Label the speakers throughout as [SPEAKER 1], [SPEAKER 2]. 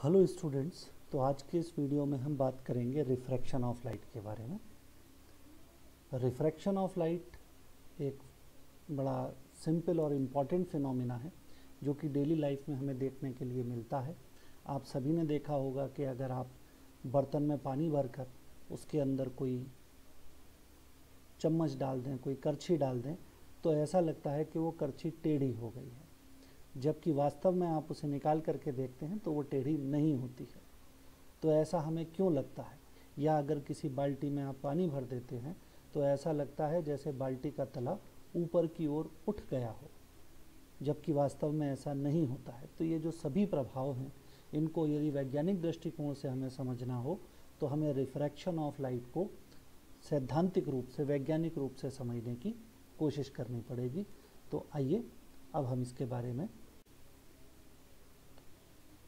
[SPEAKER 1] Hello students. तो आज के इस वीडियो में हम बात करेंगे रिफ्रैक्शन ऑफ लाइट के बारे में। रिफ्रैक्शन ऑफ लाइट एक बड़ा सिंपल और इम्पॉर्टेंट फिनोमिना है जो कि डेली लाइफ में हमें देखने के लिए मिलता है। आप सभी ने देखा होगा कि अगर आप बर्तन में पानी भरकर उसके अंदर कोई चम्मच डाल दें, कोई करछी डाल दें, तो ऐसा लगता है कि वो करछी टेढ़ी हो गई है, जबकि वास्तव में आप उसे निकाल करके देखते हैं तो वो टेढ़ी नहीं होती है। तो ऐसा हमें क्यों लगता है? या अगर किसी बाल्टी में आप पानी भर देते हैं तो ऐसा लगता है जैसे बाल्टी का तला ऊपर की ओर उठ गया हो, जबकि वास्तव में ऐसा नहीं होता है। तो ये जो सभी प्रभाव हैं, इनको यदि वैज्ञानिक दृष्टिकोण से हमें समझना हो तो हमें रिफ्रैक्शन ऑफ लाइट को सैद्धांतिक रूप से, वैज्ञानिक रूप से समझने की कोशिश करनी पड़ेगी। तो आइए अब हम इसके बारे में,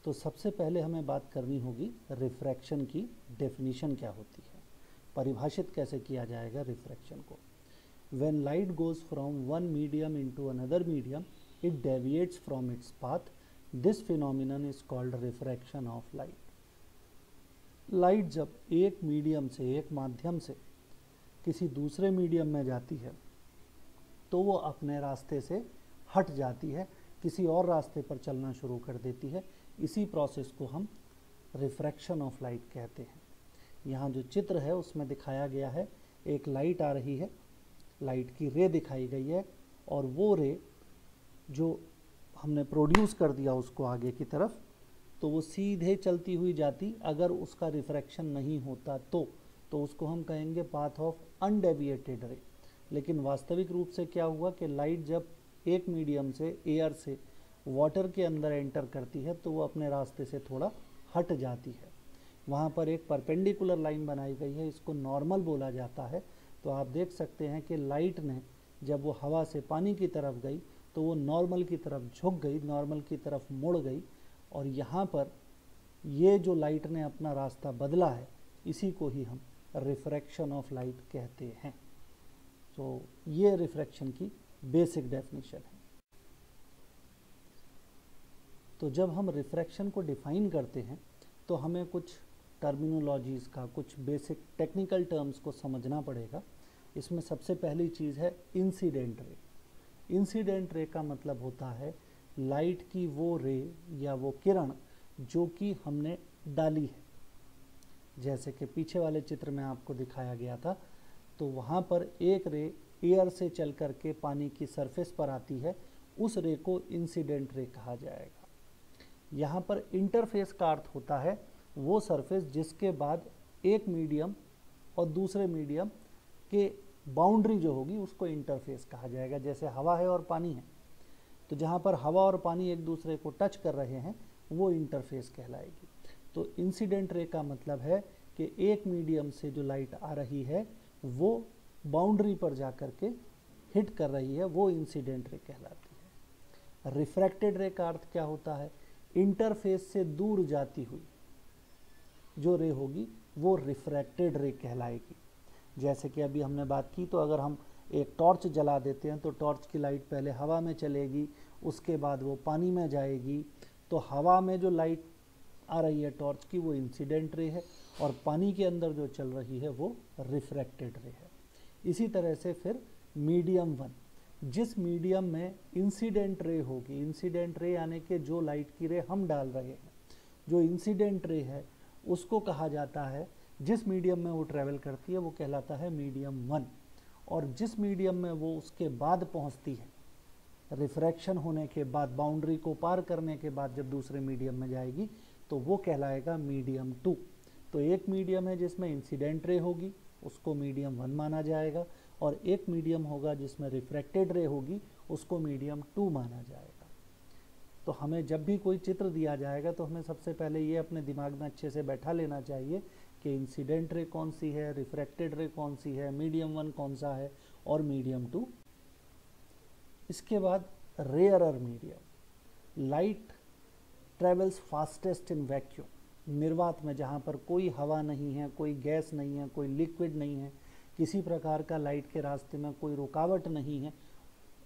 [SPEAKER 1] तो सबसे पहले हमें बात करनी होगी रिफ्रैक्शन की डेफिनेशन क्या होती है, परिभाषित कैसे किया जाएगा रिफ्रैक्शन को। When light goes from one medium into another medium, it deviates from its path. This phenomenon is called refraction of light. Light जब एक मीडियम से, एक माध्यम से किसी दूसरे मीडियम में जाती है तो वो अपने रास्ते से हट जाती है, किसी और रास्ते पर चलना शुरू कर देती है। इसी प्रोसेस को हम रिफ्रैक्शन ऑफ लाइट कहते हैं। यहाँ जो चित्र है उसमें दिखाया गया है, एक लाइट आ रही है, लाइट की रे दिखाई गई है, और वो रे जो हमने प्रोड्यूस कर दिया उसको आगे की तरफ, तो वो सीधे चलती हुई जाती। अगर उसका रिफ्रैक्शन नहीं होता तो उसको हम कहेंगे पाथ ऑफ अनडेविएटेड रे। लेकिन वास्तविक रूप से क्या हुआ कि लाइट जब एक मीडियम से, एयर से वाटर के अंदर एंटर करती है तो वो अपने रास्ते से थोड़ा हट जाती है। वहाँ पर एक परपेंडिकुलर लाइन बनाई गई है, इसको नॉर्मल बोला जाता है। तो आप देख सकते हैं कि लाइट ने जब वो हवा से पानी की तरफ गई तो वो नॉर्मल की तरफ झुक गई, नॉर्मल की तरफ मुड़ गई, और यहाँ पर ये जो लाइट ने अपना रास्ता बदला है, इसी को ही हम रिफ्रैक्शन ऑफ लाइट कहते हैं। तो ये रिफ्रैक्शन की बेसिक डेफिनेशन है। तो जब हम रिफ्रैक्शन को डिफाइन करते हैं तो हमें कुछ टर्मिनोलॉजीज़ का, कुछ बेसिक टेक्निकल टर्म्स को समझना पड़ेगा। इसमें सबसे पहली चीज़ है इंसिडेंट रे। इंसिडेंट रे का मतलब होता है लाइट की वो रे या वो किरण जो कि हमने डाली है। जैसे कि पीछे वाले चित्र में आपको दिखाया गया था, तो वहाँ पर एक रे एयर से चल करके पानी की सरफेस पर आती है, उस रे को इंसिडेंट रे कहा जाएगा। यहाँ पर इंटरफेस का अर्थ होता है वो सरफेस जिसके बाद एक मीडियम और दूसरे मीडियम के बाउंड्री जो होगी उसको इंटरफेस कहा जाएगा। जैसे हवा है और पानी है, तो जहाँ पर हवा और पानी एक दूसरे को टच कर रहे हैं वो इंटरफेस कहलाएगी। तो इंसिडेंट रे का मतलब है कि एक मीडियम से जो लाइट आ रही है वो बाउंड्री पर जाकर के हिट कर रही है, वो इंसिडेंट रे कहलाती है। रिफ्रैक्टेड रे का अर्थ क्या होता है? इंटरफेस से दूर जाती हुई जो रे होगी वो रिफ्रैक्टेड रे कहलाएगी। जैसे कि अभी हमने बात की, तो अगर हम एक टॉर्च जला देते हैं तो टॉर्च की लाइट पहले हवा में चलेगी, उसके बाद वो पानी में जाएगी। तो हवा में जो लाइट आ रही है टॉर्च की वो इंसिडेंट रे है, और पानी के अंदर जो चल रही है वो रिफ्रैक्टेड रे है। इसी तरह से फिर मीडियम वन, जिस मीडियम में इंसिडेंट रे होगी, इंसिडेंट रे यानी कि जो लाइट की रे हम डाल रहे हैं, जो इंसिडेंट रे है उसको कहा जाता है, जिस मीडियम में वो ट्रेवल करती है वो कहलाता है मीडियम वन। और जिस मीडियम में वो उसके बाद पहुंचती है, रिफ्रैक्शन होने के बाद, बाउंड्री को पार करने के बाद जब दूसरे मीडियम में जाएगी तो वो कहलाएगा मीडियम टू। तो एक मीडियम है जिसमें इंसिडेंट रे होगी, उसको मीडियम वन माना जाएगा, और एक मीडियम होगा जिसमें रिफ्रैक्टेड रे होगी, उसको मीडियम टू माना जाएगा। तो हमें जब भी कोई चित्र दिया जाएगा तो हमें सबसे पहले ये अपने दिमाग में अच्छे से बैठा लेना चाहिए कि इंसिडेंट रे कौन सी है, रिफ्रैक्टेड रे कौन सी है, मीडियम वन कौन सा है, और मीडियम टू। इसके बाद rarer medium. Light travels fastest in vacuum. निर्वात में, जहाँ पर कोई हवा नहीं है, कोई गैस नहीं है, कोई लिक्विड नहीं है, किसी प्रकार का लाइट के रास्ते में कोई रुकावट नहीं है,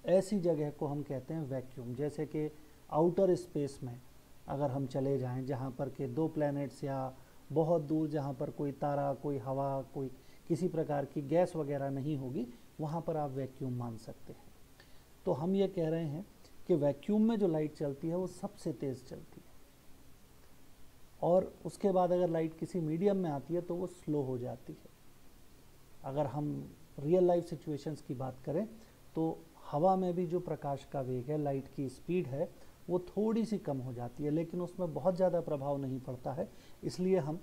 [SPEAKER 1] ऐसी जगह को हम कहते हैं वैक्यूम। जैसे कि आउटर स्पेस में अगर हम चले जाएं जहाँ पर के 2 प्लैनेट्स या बहुत दूर जहाँ पर कोई तारा, कोई हवा, कोई किसी प्रकार की गैस वगैरह नहीं होगी, वहाँ पर आप वैक्यूम मान सकते हैं। तो हम ये कह रहे हैं कि वैक्यूम में जो लाइट चलती है वो सबसे तेज़ चलती है, और उसके बाद अगर लाइट किसी मीडियम में आती है तो वो स्लो हो जाती है। अगर हम रियल लाइफ सिचुएशंस की बात करें तो हवा में भी जो प्रकाश का वेग है, लाइट की स्पीड है, वो थोड़ी सी कम हो जाती है, लेकिन उसमें बहुत ज़्यादा प्रभाव नहीं पड़ता है। इसलिए हम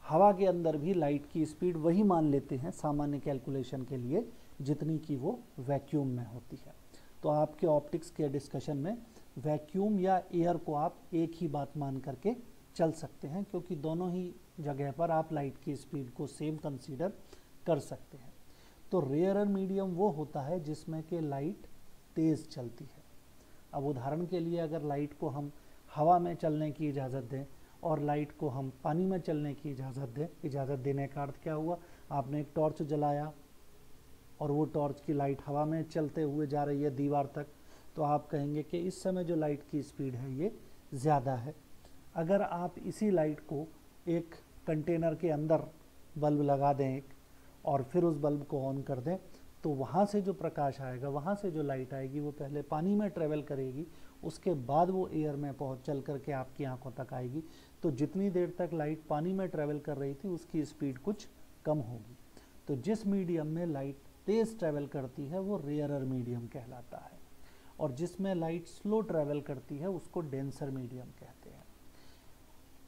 [SPEAKER 1] हवा के अंदर भी लाइट की स्पीड वही मान लेते हैं सामान्य कैलकुलेशन के लिए जितनी कि वो वैक्यूम में होती है। तो आपके ऑप्टिक्स के डिस्कशन में वैक्यूम या एयर को आप एक ही बात मान करके चल सकते हैं, क्योंकि दोनों ही जगह पर आप लाइट की स्पीड को सेम कंसीडर कर सकते हैं। तो रेयरर मीडियम वो होता है जिसमें कि लाइट तेज़ चलती है। अब उदाहरण के लिए अगर लाइट को हम हवा में चलने की इजाज़त दें और लाइट को हम पानी में चलने की इजाज़त देने का अर्थ क्या हुआ? आपने एक टॉर्च जलाया और वो टॉर्च की लाइट हवा में चलते हुए जा रही है दीवार तक, तो आप कहेंगे कि इस समय जो लाइट की स्पीड है ये ज़्यादा है। अगर आप इसी लाइट को एक कंटेनर के अंदर बल्ब लगा दें एक, और फिर उस बल्ब को ऑन कर दें, तो वहाँ से जो प्रकाश आएगा, वहाँ से जो लाइट आएगी, वो पहले पानी में ट्रेवल करेगी, उसके बाद वो एयर में चल करके आपकी आंखों तक आएगी। तो जितनी देर तक लाइट पानी में ट्रेवल कर रही थी उसकी स्पीड कुछ कम होगी। तो जिस मीडियम में लाइट तेज़ ट्रेवल करती है वो रेयरर मीडियम कहलाता है, और जिसमें लाइट स्लो ट्रेवल करती है उसको डेंसर मीडियम कहते हैं।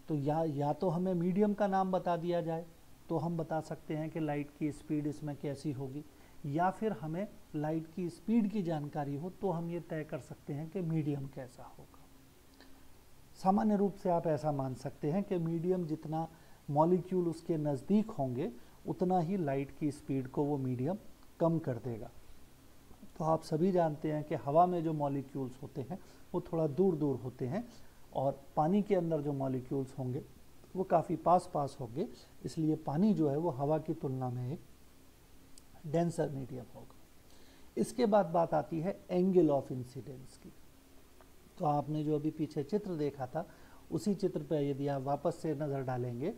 [SPEAKER 1] तो या तो हमें मीडियम का नाम बता दिया जाए तो हम बता सकते हैं कि लाइट की स्पीड इसमें कैसी होगी, या फिर हमें लाइट की स्पीड की जानकारी हो तो हम ये तय कर सकते हैं कि मीडियम कैसा होगा। सामान्य रूप से आप ऐसा मान सकते हैं कि मीडियम जितना मॉलिक्यूल उसके नज़दीक होंगे उतना ही लाइट की स्पीड को वो मीडियम कम कर देगा। तो आप सभी जानते हैं कि हवा में जो मॉलिक्यूल्स होते हैं वो थोड़ा दूर दूर होते हैं, और पानी के अंदर जो मॉलिक्यूल्स होंगे वो काफ़ी पास पास होंगे, इसलिए पानी जो है वो हवा की तुलना में एक डेंसर मीडियम होगा। इसके बाद बात आती है एंगल ऑफ इंसिडेंस की। तो आपने जो अभी पीछे चित्र देखा था उसी चित्र पर यदि आप वापस से नज़र डालेंगे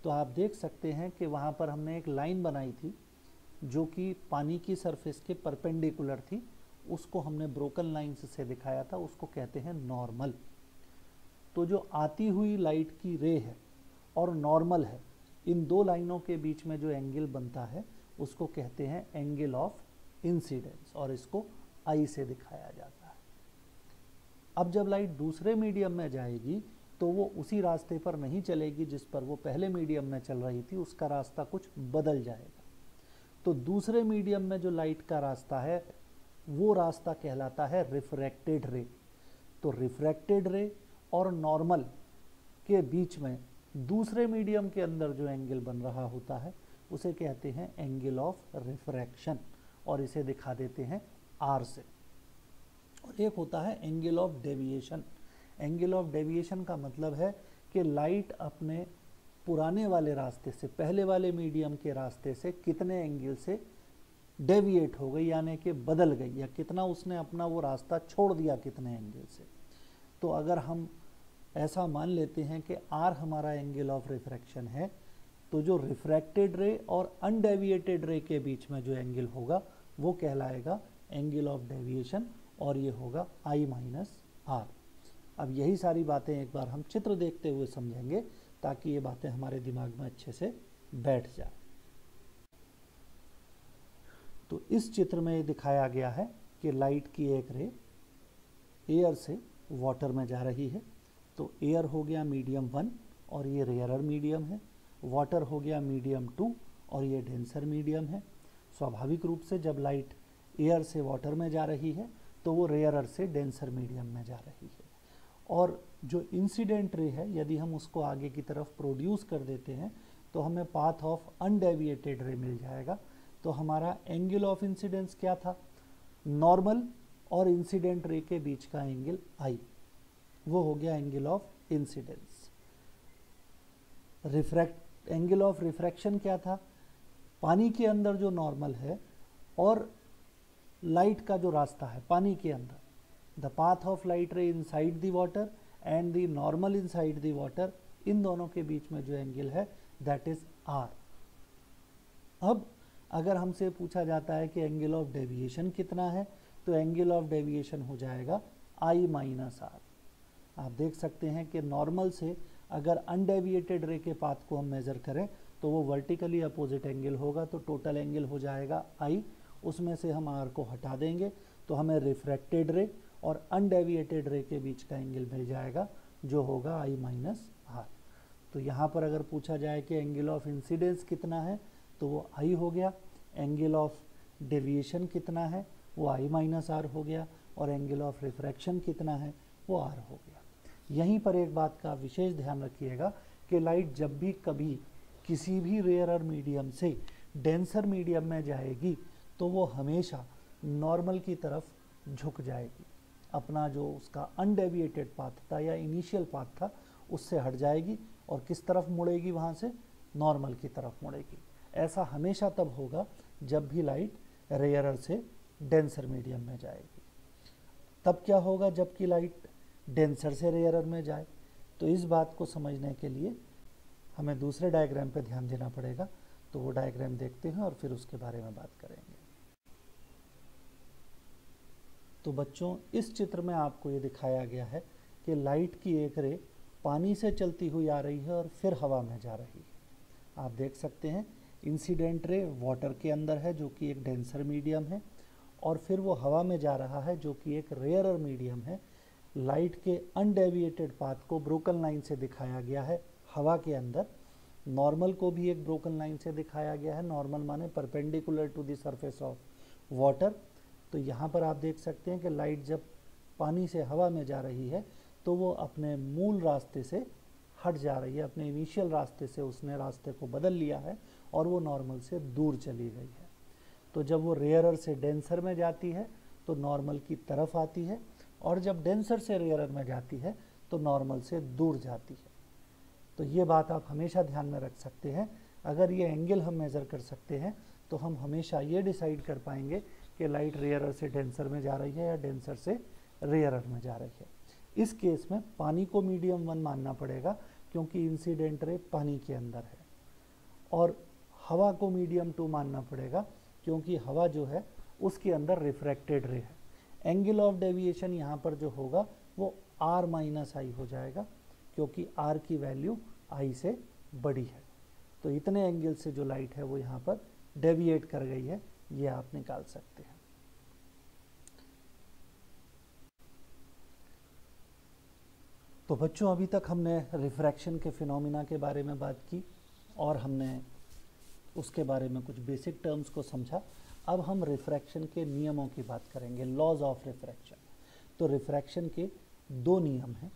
[SPEAKER 1] तो आप देख सकते हैं कि वहाँ पर हमने एक लाइन बनाई थी जो कि पानी की सरफेस के परपेंडिकुलर थी, उसको हमने ब्रोकन लाइन्स से दिखाया था, उसको कहते हैं नॉर्मल। तो जो आती हुई लाइट की रे है और नॉर्मल है, इन दो लाइनों के बीच में जो एंगल बनता है उसको कहते हैं एंगल ऑफ इंसिडेंस, और इसको आई से दिखाया जाता है। अब जब लाइट दूसरे मीडियम में जाएगी तो वो उसी रास्ते पर नहीं चलेगी जिस पर वो पहले मीडियम में चल रही थी, उसका रास्ता कुछ बदल जाएगा। तो दूसरे मीडियम में जो लाइट का रास्ता है वो रास्ता कहलाता है रिफ्रैक्टेड रे। तो रिफ्रैक्टेड रे और नॉर्मल के बीच में दूसरे मीडियम के अंदर जो एंगल बन रहा होता है उसे कहते हैं एंगल ऑफ रिफ्रैक्शन, और इसे दिखा देते हैं आर से। और एक होता है angle of deviation. Angle of deviation का मतलब है कि लाइट अपने पुराने वाले रास्ते से, पहले वाले मीडियम के रास्ते से कितने एंगल से डेविएट हो गई, यानी कि बदल गई, या कितना उसने अपना वो रास्ता छोड़ दिया कितने एंगल से। तो अगर हम ऐसा मान लेते हैं कि आर हमारा एंगल ऑफ रिफ्रैक्शन है, तो जो रिफ्रैक्टेड रे और अनडेविएटेड रे के बीच में जो एंगल होगा वो कहलाएगा एंगल ऑफ डेविएशन, और ये होगा आई माइनस आर। अब यही सारी बातें एक बार हम चित्र देखते हुए समझेंगे ताकि ये बातें हमारे दिमाग में अच्छे से बैठ जाए। तो इस चित्र में ये दिखाया गया है कि लाइट की एक रे एयर से वाटर में जा रही है। तो एयर हो गया मीडियम 1 और ये रेयरर मीडियम है, वाटर हो गया मीडियम 2 और ये डेंसर मीडियम है। स्वाभाविक रूप से जब लाइट एयर से वाटर में जा रही है तो वो रेयरर से डेंसर मीडियम में जा रही है। और जो इंसिडेंट रे है यदि हम उसको आगे की तरफ प्रोड्यूस कर देते हैं तो हमें पाथ ऑफ अनडेविएटेड रे मिल जाएगा। तो हमारा एंगल ऑफ इंसिडेंस क्या था? नॉर्मल और इंसिडेंट रे के बीच का एंगल आई, वो हो गया angle of incidence. Angle of refraction क्या था? पानी के अंदर जो नॉर्मल है और लाइट का जो रास्ता है पानी के अंदर, the path of light ray inside the water and the normal inside the water, इन दोनों के बीच में जो एंगल है दैट इज आर। अब अगर हमसे पूछा जाता है कि एंगल ऑफ डेविएशन कितना है, तो एंगल ऑफ डेविएशन हो जाएगा आई माइनस आर। आप देख सकते हैं कि नॉर्मल से अगर अनडेविएटेड रे के पाथ को हम मेज़र करें तो वो वर्टिकली अपोजिट एंगल होगा, तो टोटल एंगल हो जाएगा आई, उसमें से हम आर को हटा देंगे तो हमें रिफ्रैक्टेड रे और अनडेविएटेड रे के बीच का एंगल मिल जाएगा जो होगा आई माइनस आर। तो यहाँ पर अगर पूछा जाए कि एंगल ऑफ इंसिडेंस कितना है तो वो आई हो गया, एंगल ऑफ डेविएशन कितना है वो आई माइनस आर हो गया, और एंगल ऑफ रिफ्रैक्शन कितना है वो आर हो गया। यहीं पर एक बात का विशेष ध्यान रखिएगा कि लाइट जब भी कभी किसी भी रेयरर मीडियम से डेंसर मीडियम में जाएगी तो वो हमेशा नॉर्मल की तरफ झुक जाएगी, अपना जो उसका अनडेविएटेड पाथ था या इनिशियल पाथ था उससे हट जाएगी और किस तरफ मुड़ेगी, वहाँ से नॉर्मल की तरफ मुड़ेगी। ऐसा हमेशा तब होगा जब भी लाइट रेयरर से डेंसर मीडियम में जाएगी। तब क्या होगा जबकि लाइट डेंसर से रेयरर में जाए, तो इस बात को समझने के लिए हमें दूसरे डायग्राम पे ध्यान देना पड़ेगा। तो वो डायग्राम देखते हैं और फिर उसके बारे में बात करेंगे। तो बच्चों, इस चित्र में आपको ये दिखाया गया है कि लाइट की एक रे पानी से चलती हुई आ रही है और फिर हवा में जा रही है। आप देख सकते हैं इंसिडेंट रे वाटर के अंदर है जो कि एक डेंसर मीडियम है, और फिर वो हवा में जा रहा है जो कि एक रेयरर मीडियम है। लाइट के अनडेविएटेड पाथ को ब्रोकन लाइन से दिखाया गया है हवा के अंदर, नॉर्मल को भी एक ब्रोकन लाइन से दिखाया गया है, नॉर्मल माने perpendicular to the surface of water. तो यहाँ पर आप देख सकते हैं कि लाइट जब पानी से हवा में जा रही है तो वो अपने मूल रास्ते से हट जा रही है, अपने इनिशियल रास्ते से उसने रास्ते को बदल लिया है और वो नॉर्मल से दूर चली गई है। तो जब वो रेयरर से डेंसर में जाती है तो नॉर्मल की तरफ आती है, और जब डेंसर से रेयरर में जाती है तो नॉर्मल से दूर जाती है। तो ये बात आप हमेशा ध्यान में रख सकते हैं। अगर ये एंगल हम मेज़र कर सकते हैं तो हम हमेशा ये डिसाइड कर पाएंगे कि लाइट रेयरर से डेंसर में जा रही है या डेंसर से रेयरर में जा रही है। इस केस में पानी को मीडियम 1 मानना पड़ेगा क्योंकि इंसिडेंट रे पानी के अंदर है, और हवा को मीडियम 2 मानना पड़ेगा क्योंकि हवा जो है उसके अंदर रिफ्रैक्टेड रे है। एंगल ऑफ डेविएशन यहाँ पर जो होगा वो आर माइनस आई हो जाएगा क्योंकि आर की वैल्यू आई से बड़ी है। तो इतने एंगल से जो लाइट है वो यहाँ पर डेविएट कर गई है, ये आप निकाल सकते हैं। तो बच्चों, अभी तक हमने रिफ्रैक्शन के फिनोमिना के बारे में बात की और हमने उसके बारे में कुछ बेसिक टर्म्स को समझा। अब हम रिफ्रैक्शन के नियमों की बात करेंगे, लॉज ऑफ रिफ्रैक्शन। तो रिफ्रैक्शन के 2 नियम हैं।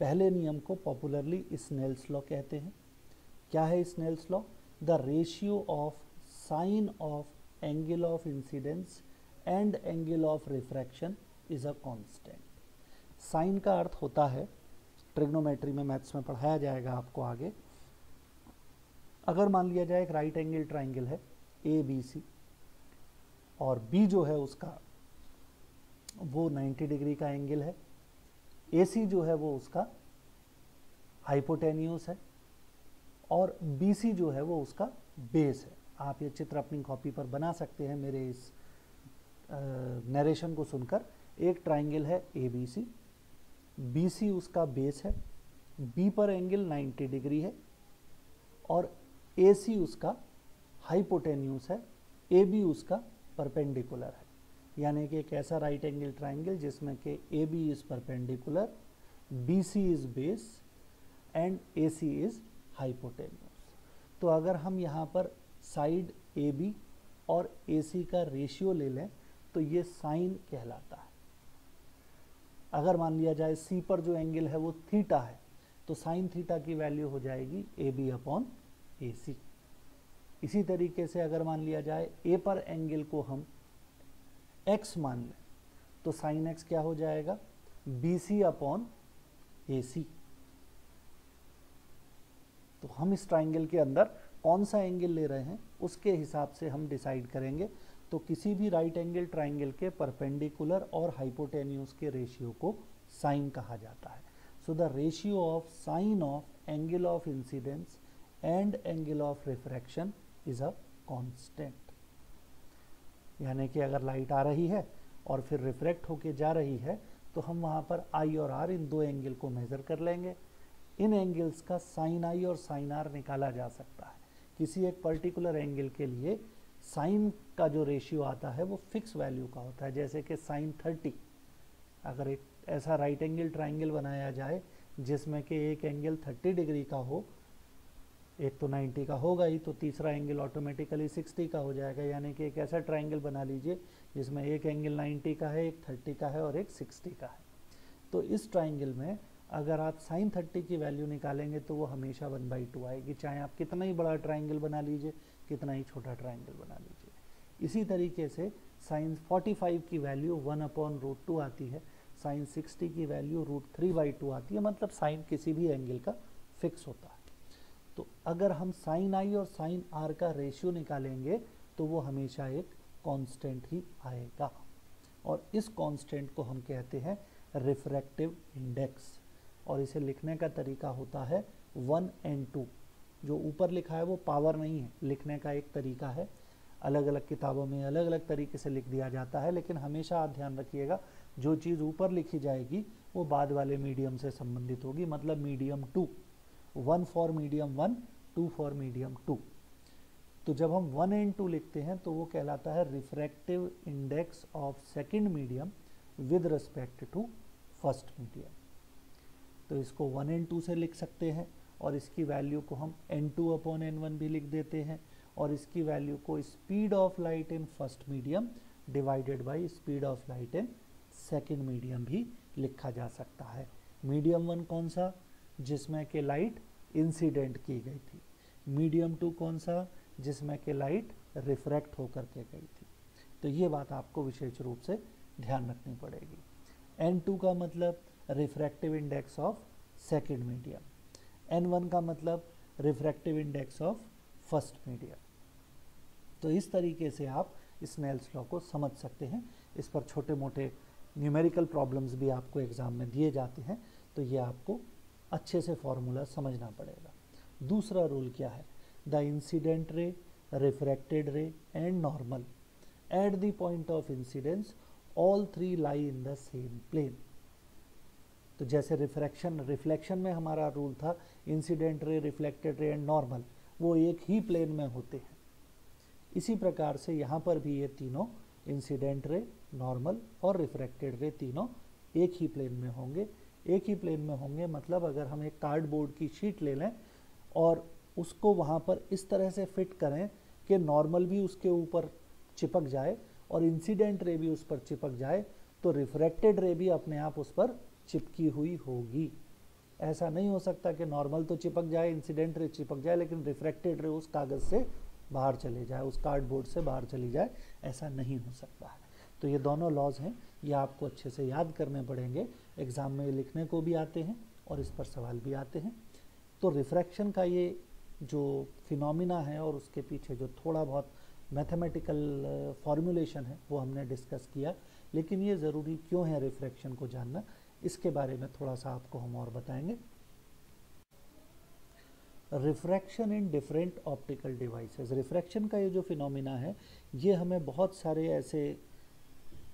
[SPEAKER 1] पहले नियम को पॉपुलरली स्नेल्स लॉ कहते हैं। क्या है Snell's law? The ratio of sine of angle of incidence and angle of refraction is a constant. Sine का अर्थ होता है, ट्रिग्नोमेट्री में मैथ्स में पढ़ाया जाएगा आपको आगे। अगर मान लिया जाए एक राइट एंगल ट्राइंगल है ए बी सी, और बी जो है उसका वो 90 डिग्री का एंगल है, ए सी जो है वो उसका हाइपोटेन्यूस है, और बी सी जो है वो उसका बेस है। आप ये चित्र अपनी कॉपी पर बना सकते हैं मेरे इस नरेशन को सुनकर। एक ट्राइंगल है A B C, B C उसका बेस है, बी पर एंगल 90 डिग्री है, और ए सी उसका हाइपोटेन्यूस है, ए बी उसका परपेंडिकुलर है। यानी कि एक ऐसा राइट एंगल ट्राइंगल जिसमें कि A B is perpendicular, B C is base and A C is hypotenuse. तो अगर हम यहाँ पर साइड ए बी और ए सी का रेशियो ले लें तो ये साइन कहलाता है। अगर मान लिया जाए सी पर जो एंगल है वो थीटा है तो साइन थीटा की वैल्यू हो जाएगी ए बी अपॉन ए सी। इसी तरीके से अगर मान लिया जाए ए पर एंगल को हम एक्स मान लें तो साइन एक्स क्या हो जाएगा? बी सी अपॉन ए सी। तो हम इस ट्राइंगल के अंदर कौन सा एंगल ले रहे हैं उसके हिसाब से हम डिसाइड करेंगे। तो किसी भी राइट एंगल ट्राइंगल के परपेंडिकुलर और हाइपोटेन्यूस के रेशियो को साइन कहा जाता है। So the ratio of sine of angle of incidence and angle of refraction is a constant. यानी कि अगर लाइट आ रही है और फिर रिफ्रैक्ट होके जा रही है तो हम वहाँ पर आई और आर इन दो एंगल को मेज़र कर लेंगे. इन एंगल्स का साइन आई और साइन आर निकाला जा सकता है. किसी एक पर्टिकुलर एंगल के लिए साइन का जो रेशियो आता है वो फिक्स वैल्यू का होता है. जैसे कि साइन 30, अगर एक ऐसा राइट एंगल ट्राइंगल बनाया जाए जिसमें कि एक एंगल 30 डिग्री का हो, एक तो 90 का होगा ही, तो तीसरा एंगल ऑटोमेटिकली 60 का हो जाएगा. यानी कि एक ऐसा ट्राइंगल बना लीजिए जिसमें एक एंगल 90 का है, एक 30 का है और एक 60 का है. तो इस ट्राइंगल में अगर आप साइन 30 की वैल्यू निकालेंगे तो वो हमेशा 1/2 आएगी, चाहे आप कितना ही बड़ा ट्राइंगल बना लीजिए, कितना ही छोटा ट्राइंगल बना लीजिए. इसी तरीके से साइन 45 की वैल्यू 1/√2 आती है, साइन 60 की वैल्यू √3/2 आती है. मतलब साइन किसी भी एंगल का फिक्स होता है. तो अगर हम साइन आई और साइन आर का रेशियो निकालेंगे तो वो हमेशा एक कांस्टेंट ही आएगा, और इस कांस्टेंट को हम कहते हैं रिफ्रैक्टिव इंडेक्स. और इसे लिखने का तरीका होता है 1 and 2. जो ऊपर लिखा है वो पावर नहीं है, लिखने का एक तरीका है. अलग अलग किताबों में अलग अलग तरीके से लिख दिया जाता है, लेकिन हमेशा आप ध्यान रखिएगा जो चीज़ ऊपर लिखी जाएगी वो बाद वाले मीडियम से संबंधित होगी. मतलब medium 2, 1 for medium 1, 2 for medium 2. तो जब हम 1 and 2 लिखते हैं तो वो कहलाता है refractive index of second medium with respect to first medium. तो इसको 1 and 2 से लिख सकते हैं, और इसकी वैल्यू को हम n2/n1 भी लिख देते हैं, और इसकी वैल्यू को speed of light in first medium divided by speed of light in second medium भी लिखा जा सकता है. मीडियम 1 कौन सा? जिसमें कि लाइट इंसिडेंट की गई थी. मीडियम 2 कौन सा? जिसमें कि लाइट रिफ्रैक्ट होकर के गई थी. तो ये बात आपको विशेष रूप से ध्यान रखनी पड़ेगी. n2 का मतलब refractive index of second medium, n1 का मतलब refractive index of first medium. तो इस तरीके से आप स्नेल्स लॉ को समझ सकते हैं. इस पर छोटे मोटे न्यूमेरिकल प्रॉब्लम्स भी आपको एग्जाम में दिए जाते हैं, तो ये आपको अच्छे से फॉर्मूला समझना पड़ेगा. दूसरा रूल क्या है? The incident ray, refracted ray and normal at the point of incidence all 3 lie in the same plane. तो जैसे रिफ्लेक्शन में हमारा रूल था incident ray, reflected ray and normal, वो एक ही प्लेन में होते हैं. इसी प्रकार से यहाँ पर भी ये तीनों इंसिडेंट रे, नॉर्मल और रिफ्रैक्टेड रे तीनों एक ही प्लेन में होंगे. एक ही प्लेन में होंगे मतलब अगर हम एक कार्डबोर्ड की शीट ले लें और उसको वहाँ पर इस तरह से फिट करें कि नॉर्मल भी उसके ऊपर चिपक जाए और इंसिडेंट रे भी उस पर चिपक जाए, तो रिफ्रैक्टेड रे भी अपने आप उस पर चिपकी हुई होगी. ऐसा नहीं हो सकता कि नॉर्मल तो चिपक जाए, इंसिडेंट रे चिपक जाए, लेकिन रिफ्रैक्टेड रे उस कागज़ से बाहर चले जाए, उस कार्डबोर्ड से बाहर चली जाए. ऐसा नहीं हो सकता है. तो ये दोनों लॉज हैं, ये आपको अच्छे से याद करने पड़ेंगे. एग्ज़ाम में लिखने को भी आते हैं और इस पर सवाल भी आते हैं. तो रिफ्रैक्शन का ये जो फिनोमिना है और उसके पीछे जो थोड़ा बहुत मैथमेटिकल फॉर्मूलेशन है वो हमने डिस्कस किया. लेकिन ये ज़रूरी क्यों है रिफ्रैक्शन को जानना, इसके बारे में थोड़ा सा आपको हम और बताएंगे. Refraction in different optical devices. Refraction का ये जो फिनोमिना है ये हमें बहुत सारे ऐसे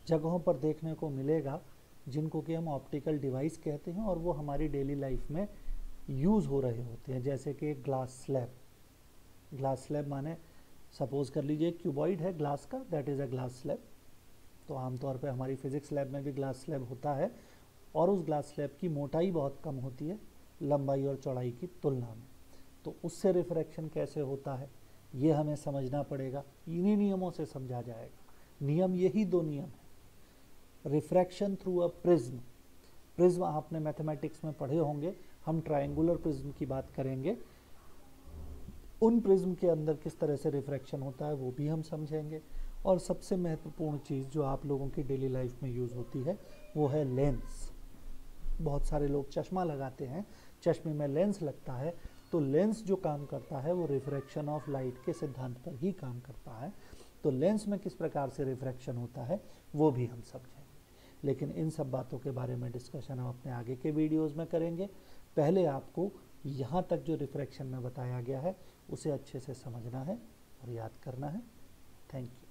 [SPEAKER 1] जगहों पर देखने को मिलेगा जिनको कि हम ऑप्टिकल डिवाइस कहते हैं और वो हमारी डेली लाइफ में यूज़ हो रहे होते हैं. जैसे कि ग्लास स्लैब. ग्लास स्लैब माने सपोज कर लीजिए क्यूबॉइड है ग्लास का, that is a glass slab. तो आमतौर पे हमारी फिजिक्स लैब में भी ग्लास स्लैब होता है और उस ग्लास स्लैब की मोटाई बहुत कम होती है लंबाई और चौड़ाई की तुलना में. तो उससे रिफ्रैक्शन कैसे होता है ये हमें समझना पड़ेगा. इन्हीं नियमों से समझा जाएगा. नियम यही 2 नियम है. Refraction through a prism. Prism आपने मैथमेटिक्स में पढ़े होंगे. हम ट्रायंगुलर प्रिज्म की बात करेंगे. उन प्रिज्म के अंदर किस तरह से रिफ्रैक्शन होता है वो भी हम समझेंगे. और सबसे महत्वपूर्ण चीज़ जो आप लोगों की डेली लाइफ में यूज़ होती है वो है लेंस. बहुत सारे लोग चश्मा लगाते हैं, चश्मे में लेंस लगता है. तो लेंस जो काम करता है वो रिफ्रैक्शन ऑफ लाइट के सिद्धांत पर ही काम करता है. तो लेंस में किस प्रकार से रिफ्रैक्शन होता है वो भी हम समझेंगे. लेकिन इन सब बातों के बारे में डिस्कशन हम अपने आगे के वीडियोस में करेंगे। पहले आपको यहाँ तक जो रिफ्रैक्शन में बताया गया है उसे अच्छे से समझना है और याद करना है। Thank you.